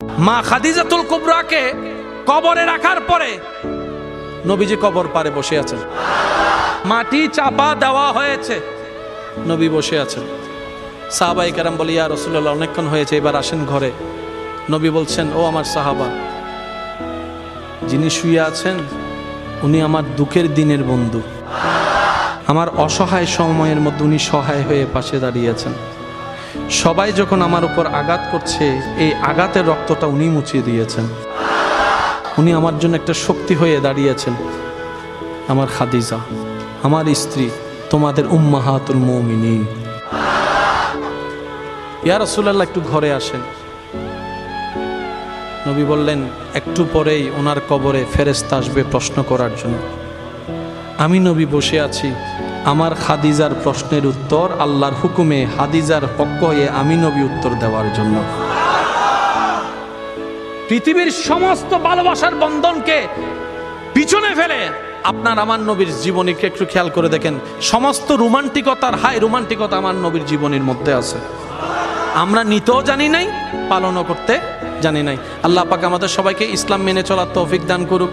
মা খাদিজাতুল কুবরাকে কবরে রাখার পরে নবীজি কবর পারে বসে আছেন, মাটি চাপা দেওয়া হয়েছে, নবী বসে আছেন। সাহাবায়ে কেরাম বলে, ইয়া রাসূলুল্লাহ, অনেকক্ষণ হয়েছে, এবার আসেন ঘরে। নবী বলছেন, ও আমার সাহাবা, যিনি শুয়ে আছেন উনি আমার দুঃখের দিনের বন্ধু, আমার অসহায় সময়ের মধ্যে উনি সহায় হয়ে পাশে দাঁড়িয়েছেন। সবাই যখন আমার উপর আঘাত করছে, এই আঘাতের রক্তটা উনি মুছিয়ে দিয়েছেন, উনি আমার জন্য একটা শক্তি হয়ে দাঁড়িয়েছেন। আমার খাদিজা, আমার স্ত্রী, তোমাদের উম্মাহাতুল মুমিনিন। ইয়া রাসূলুল্লাহ, একটু ঘরে আসেন। নবী বললেন, একটু পরেই ওনার কবরে ফেরেশতা আসবে প্রশ্ন করার জন্য। আমি নবী বসে আছি, আমার খাদিজার প্রশ্নের উত্তর আল্লাহর হুকুমে খাদিজার পক্ষ হয়ে আমি নবী উত্তর দেওয়ার জন্য। পৃথিবীর সমস্ত ভালোবাসার বন্ধনকে পিছনে ফেলে আপনার আমার নবীর জীবনীকে একটু খেয়াল করে দেখেন, সমস্ত রোমান্টিকতার হাই রোমান্টিকতা আমার নবীর জীবনের মধ্যে আছে। আমরা নিতেও জানি নাই, পালনও করতে জানি নাই। আল্লাহ পাক আমাদের সবাইকে ইসলাম মেনে চলার তৌফিক দান করুক।